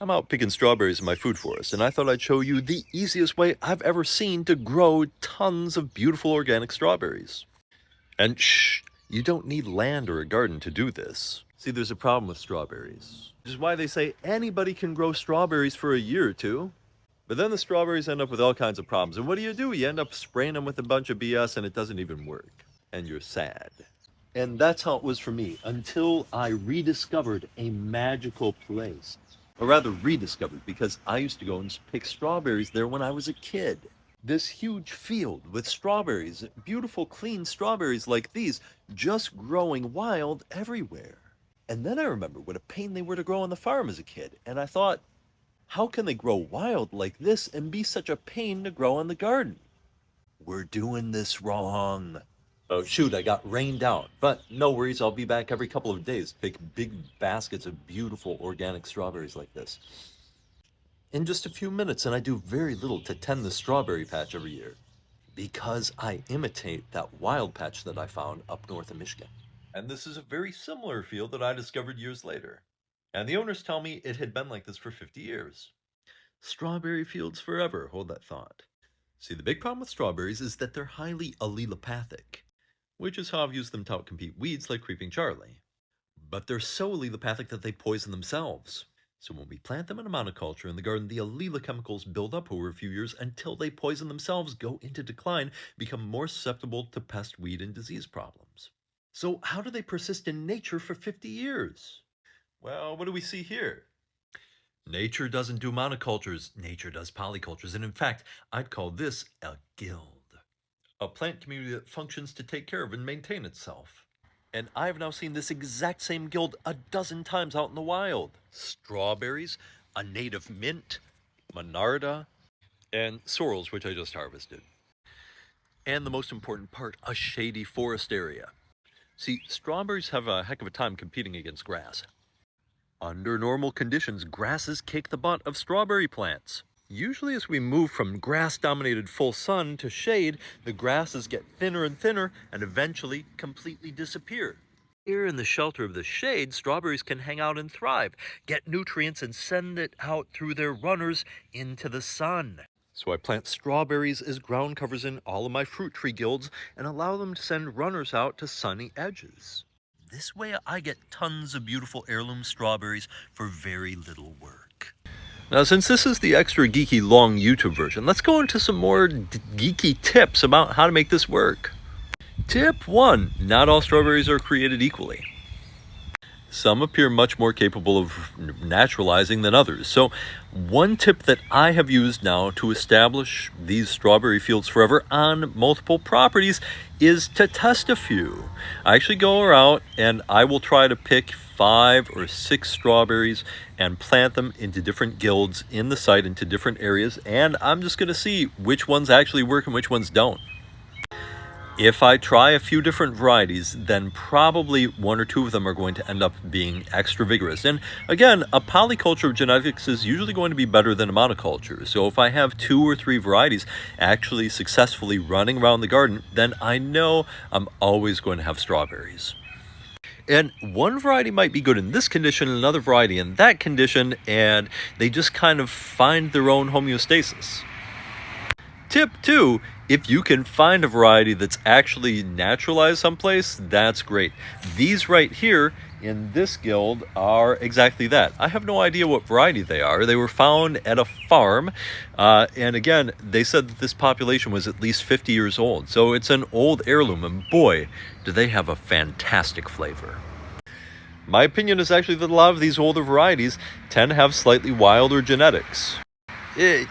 I'm out picking strawberries in my food forest, and I thought I'd show you the easiest way I've ever seen to grow tons of beautiful organic strawberries. And shh, you don't need land or a garden to do this. See, there's a problem with strawberries, which is why they say anybody can grow strawberries for a year or two. But then the strawberries end up with all kinds of problems, and what do? You end up spraying them with a bunch of BS, and it doesn't even work. And you're sad. And that's how it was for me, until I rediscovered a magical place. Or rather, rediscovered, because I used to go and pick strawberries there when I was a kid. This huge field with strawberries, beautiful clean strawberries like these, just growing wild everywhere. And then I remember what a pain they were to grow on the farm as a kid, and I thought, how can they grow wild like this and be such a pain to grow in the garden? We're doing this wrong. Oh shoot, I got rained out. But no worries, I'll be back every couple of days to pick big baskets of beautiful organic strawberries like this. In just a few minutes, and I do very little to tend the strawberry patch every year. Because I imitate that wild patch that I found up north of Michigan. And this is a very similar field that I discovered years later. And the owners tell me it had been like this for 50 years. Strawberry fields forever, hold that thought. See, the big problem with strawberries is that they're highly allelopathic, which is how I've used them to outcompete weeds like Creeping Charlie. But they're so allelopathic that they poison themselves. So when we plant them in a monoculture in the garden, the allelochemicals build up over a few years until they poison themselves, go into decline, become more susceptible to pest, weed, and disease problems. So how do they persist in nature for 50 years? Well, what do we see here? Nature doesn't do monocultures, nature does polycultures, and in fact, I'd call this a guild. A plant community that functions to take care of and maintain itself. And I've now seen this exact same guild a dozen times out in the wild. Strawberries, a native mint, monarda, and sorrels, which I just harvested. And the most important part, a shady forest area. See, strawberries have a heck of a time competing against grass. Under normal conditions, grasses kick the butt of strawberry plants. Usually as we move from grass-dominated full sun to shade, the grasses get thinner and thinner and eventually completely disappear. Here in the shelter of the shade, strawberries can hang out and thrive, get nutrients and send it out through their runners into the sun. So I plant strawberries as ground covers in all of my fruit tree guilds and allow them to send runners out to sunny edges. This way I get tons of beautiful heirloom strawberries for very little work. Now, since this is the extra geeky long YouTube version, let's go into some more geeky tips about how to make this work. Tip 1. Not all strawberries are created equally. Some appear much more capable of naturalizing than others. So one tip that I have used now to establish these strawberry fields forever on multiple properties is to test a few. I actually go out and I will try to pick 5 or 6 strawberries and plant them into different guilds in the site, into different areas, and I'm just going to see which ones actually work and which ones don't. If I try a few different varieties, then probably 1 or 2 of them are going to end up being extra vigorous. And again, a polyculture of genetics is usually going to be better than a monoculture. So if I have 2 or 3 varieties actually successfully running around the garden, then I know I'm always going to have strawberries. And one variety might be good in this condition, another variety in that condition, and they just kind of find their own homeostasis. Tip 2, if you can find a variety that's actually naturalized someplace, that's great. These right here in this guild are exactly that. I have no idea what variety they are. They were found at a farm, and again, they said that this population was at least 50 years old. So it's an old heirloom, and boy, do they have a fantastic flavor. My opinion is actually that a lot of these older varieties tend to have slightly wilder genetics.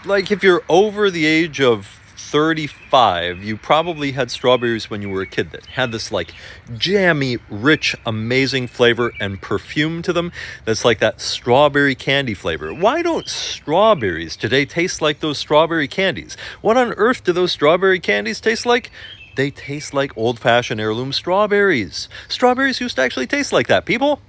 Like if you're over the age of 35, you probably had strawberries when you were a kid that had this like jammy, rich, amazing flavor and perfume to them that's like that strawberry candy flavor. Why don't strawberries today taste like those strawberry candies? What on earth do those strawberry candies taste like? They taste like old-fashioned heirloom strawberries. Strawberries used to actually taste like that, people.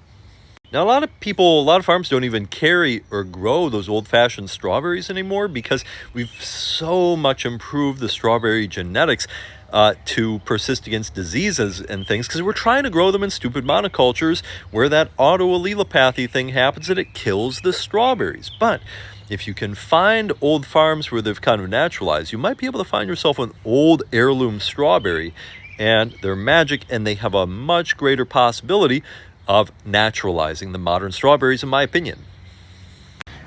Now, a lot of farms don't even carry or grow those old-fashioned strawberries anymore because we've so much improved the strawberry genetics. to persist against diseases and things, because we're trying to grow them in stupid monocultures where that autoallelopathy thing happens and it kills the strawberries. But if you can find old farms where they've kind of naturalized, you might be able to find yourself an old heirloom strawberry, and they're magic, and they have a much greater possibility of naturalizing the modern strawberries, in my opinion.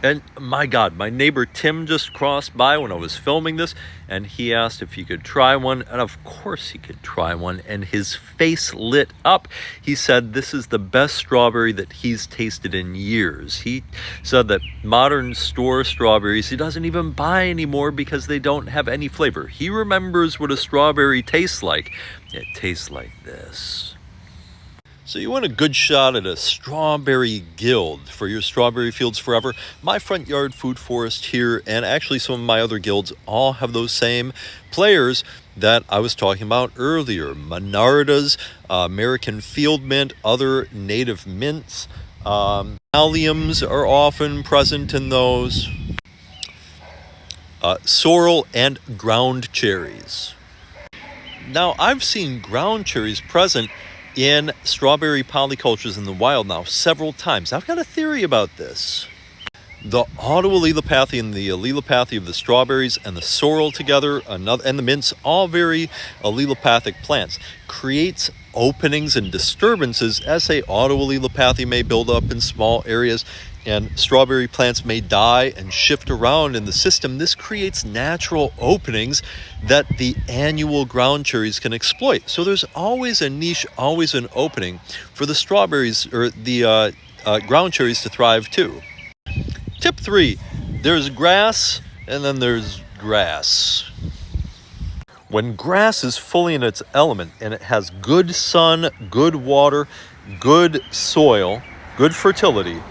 And my God, my neighbor Tim just crossed by when I was filming this, and he asked if he could try one, and of course he could try one, and his face lit up. He said this is the best strawberry that he's tasted in years. He said that modern store strawberries he doesn't even buy anymore because they don't have any flavor. He remembers what a strawberry tastes like. It tastes like this. So you want a good shot at a strawberry guild for your strawberry fields forever? My front yard food forest here, and actually some of my other guilds, all have those same players that I was talking about earlier. Monardas, American field mint, other native mints. Alliums are often present in those. Sorrel and ground cherries. Now, I've seen ground cherries present in strawberry polycultures in the wild now several times. I've got a theory about this. The autoallelopathy and the allelopathy of the strawberries and the sorrel together, and the mints, all very allelopathic plants, creates openings and disturbances as, say, autoallelopathy may build up in small areas and strawberry plants may die and shift around in the system. This creates natural openings that the annual ground cherries can exploit. So there's always a niche, always an opening for the strawberries or the ground cherries to thrive too. Tip 3, there's grass and then there's grass. When grass is fully in its element and it has good sun, good water, good soil, good fertility,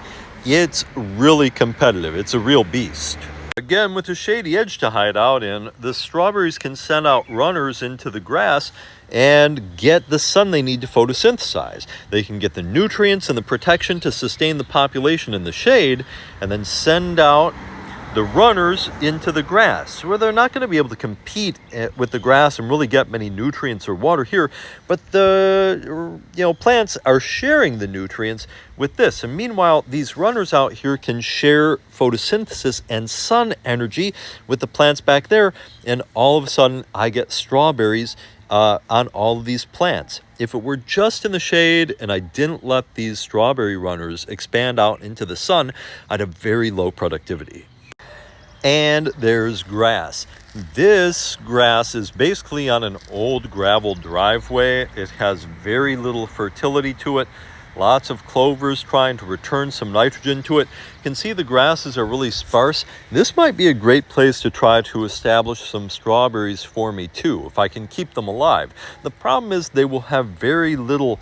it's really competitive. It's a real beast. Again, with a shady edge to hide out in, the strawberries can send out runners into the grass and get the sun they need to photosynthesize. They can get the nutrients and the protection to sustain the population in the shade, and then send out the runners into the grass, where they're not going to be able to compete with the grass and really get many nutrients or water here, but the plants are sharing the nutrients with this. And meanwhile, these runners out here can share photosynthesis and sun energy with the plants back there, and all of a sudden I get strawberries on all of these plants. If it were just in the shade and I didn't let these strawberry runners expand out into the sun, I'd have very low productivity. And there's grass. This grass is basically on an old gravel driveway. It has very little fertility to it. Lots of clovers trying to return some nitrogen to it. You can see the grasses are really sparse. This might be a great place to try to establish some strawberries for me too, if I can keep them alive. The problem is they will have very little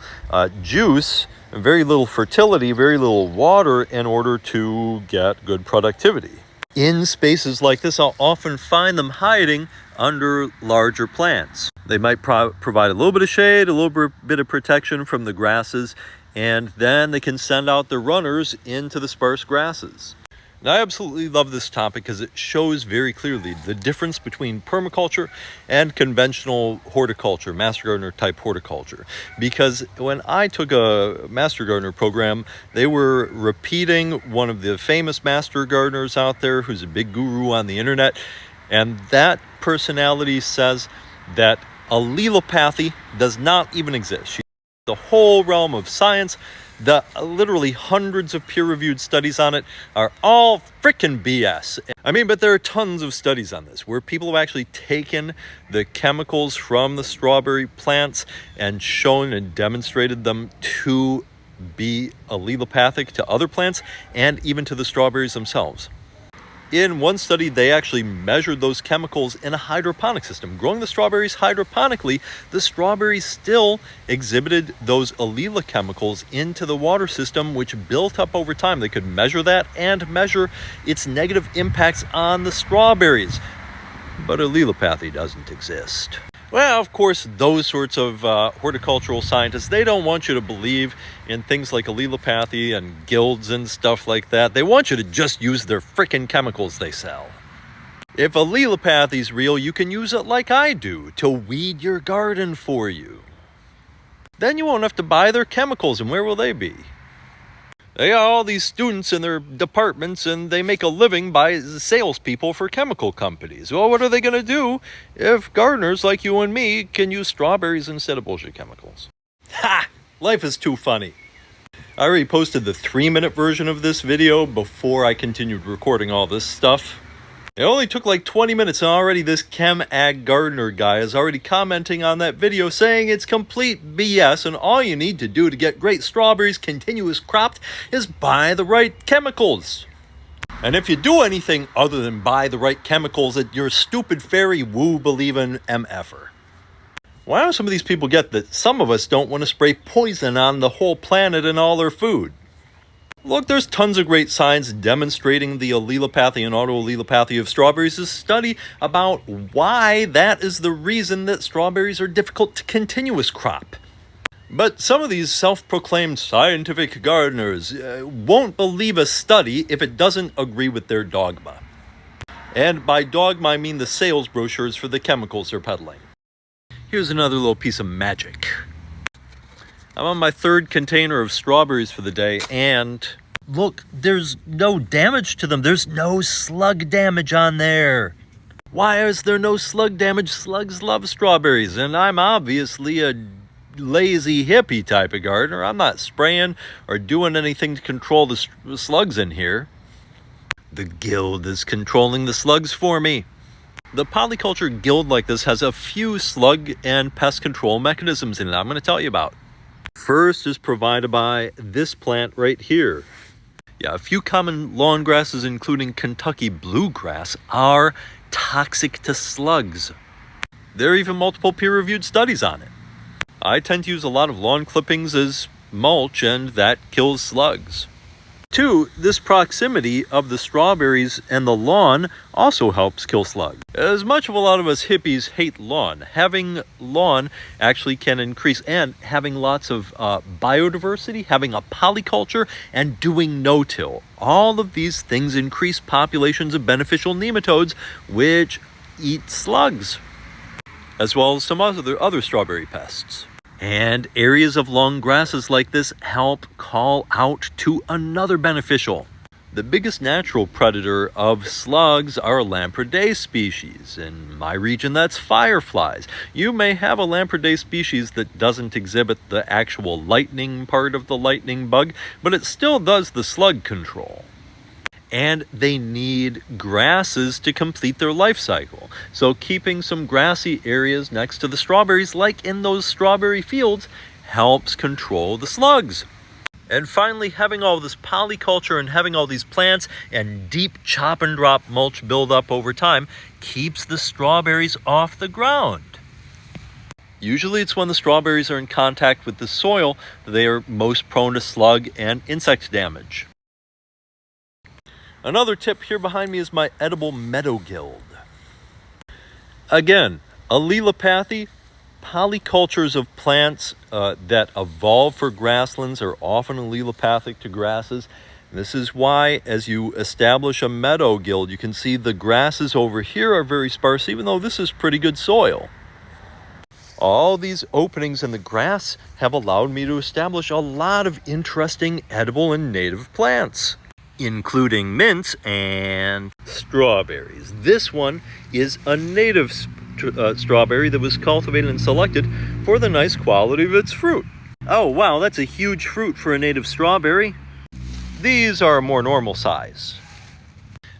juice, and very little fertility, very little water in order to get good productivity. In spaces like this, I'll often find them hiding under larger plants. They might provide a little bit of shade, a little bit of protection from the grasses, and then they can send out the runners into the sparse grasses. Now, I absolutely love this topic because it shows very clearly the difference between permaculture and conventional horticulture, master gardener type horticulture. Because when I took a master gardener program, they were repeating one of the famous master gardeners out there who's a big guru on the internet. And that personality says that allelopathy does not even exist. The whole realm of science, the literally hundreds of peer-reviewed studies on it are all frickin' BS. I mean, but there are tons of studies on this where people have actually taken the chemicals from the strawberry plants and shown and demonstrated them to be allelopathic to other plants and even to the strawberries themselves. In one study, they actually measured those chemicals in a hydroponic system. Growing the strawberries hydroponically, the strawberries still exhibited those allele chemicals into the water system, which built up over time. They could measure that and measure its negative impacts on the strawberries. But allelopathy doesn't exist. Well, of course, those sorts of horticultural scientists, they don't want you to believe in things like allelopathy and guilds and stuff like that. They want you to just use their frickin' chemicals they sell. If allelopathy's real, you can use it like I do to weed your garden for you. Then you won't have to buy their chemicals, and where will they be? They got all these students in their departments, and they make a living by salespeople for chemical companies. Well, what are they going to do if gardeners like you and me can use strawberries instead of bullshit chemicals? Ha! Life is too funny. I already posted the 3-minute version of this video before I continued recording all this stuff. It only took like 20 minutes, and already this chem ag gardener guy is already commenting on that video saying it's complete BS, and all you need to do to get great strawberries continuous cropped is buy the right chemicals. And if you do anything other than buy the right chemicals, you're a stupid fairy woo believing MFer. Why don't some of these people get that some of us don't want to spray poison on the whole planet and all their food? Look, there's tons of great science demonstrating the allelopathy and autoallelopathy of strawberries. A study about why that is the reason that strawberries are difficult to continuous crop. But some of these self-proclaimed scientific gardeners won't believe a study if it doesn't agree with their dogma. And by dogma, I mean the sales brochures for the chemicals they're peddling. Here's another little piece of magic. I'm on my 3rd container of strawberries for the day, and look, there's no damage to them. There's no slug damage on there. Why is there no slug damage? Slugs love strawberries, and I'm obviously a lazy hippie type of gardener. I'm not spraying or doing anything to control the slugs in here. The guild is controlling the slugs for me. The polyculture guild like this has a few slug and pest control mechanisms in it I'm going to tell you about. First is provided by this plant right here. Yeah, a few common lawn grasses, including Kentucky bluegrass, are toxic to slugs. There are even multiple peer-reviewed studies on it. I tend to use a lot of lawn clippings as mulch, and that kills slugs. 2, this proximity of the strawberries and the lawn also helps kill slugs. As much of a lot of us hippies hate lawn, having lawn actually can increase, and having lots of biodiversity, having a polyculture, and doing no-till. All of these things increase populations of beneficial nematodes, which eat slugs, as well as some other strawberry pests. And areas of long grasses like this help call out to another beneficial. The biggest natural predator of slugs are Lampredae species. In my region, that's fireflies. You may have a Lampredae species that doesn't exhibit the actual lightning part of the lightning bug, but it still does the slug control. And they need grasses to complete their life cycle. So keeping some grassy areas next to the strawberries, like in those strawberry fields, helps control the slugs. And finally, having all this polyculture and having all these plants and deep chop and drop mulch build up over time keeps the strawberries off the ground. Usually it's when the strawberries are in contact with the soil that they are most prone to slug and insect damage. Another tip here behind me is my edible Meadow guild. Again, allelopathy, polycultures of plants that evolve for grasslands are often allelopathic to grasses. This is why, as you establish a Meadow guild, you can see the grasses over here are very sparse, even though this is pretty good soil. All these openings in the grass have allowed me to establish a lot of interesting edible and native plants, including mints and strawberries. This one is a native strawberry that was cultivated and selected for the nice quality of its fruit. Oh wow, that's a huge fruit for a native strawberry. These are a more normal size.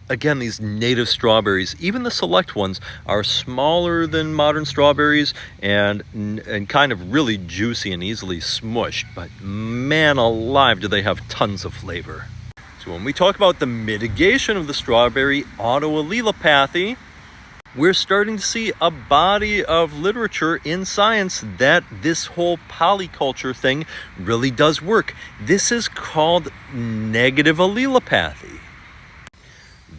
Again, these native strawberries, even the select ones, are smaller than modern strawberries and kind of really juicy and easily smushed, but man alive, do they have tons of flavor. So when we talk about the mitigation of the strawberry autoallelopathy, we're starting to see a body of literature in science that this whole polyculture thing really does work. This is called negative allelopathy.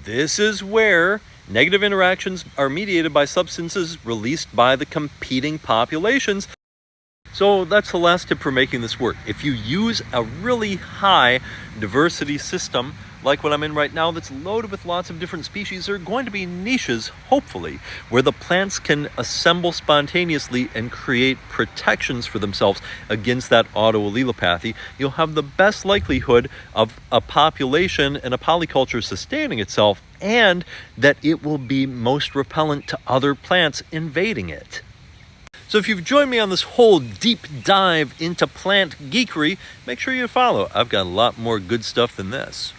This is where negative interactions are mediated by substances released by the competing populations. So that's the last tip for making this work. If you use a really high diversity system like what I'm in right now that's loaded with lots of different species, are going to be niches, hopefully, where the plants can assemble spontaneously and create protections for themselves against that autoallelopathy. You'll have the best likelihood of a population and a polyculture sustaining itself, and that it will be most repellent to other plants invading it. So if you've joined me on this whole deep dive into plant geekery, make sure you follow. I've got a lot more good stuff than this.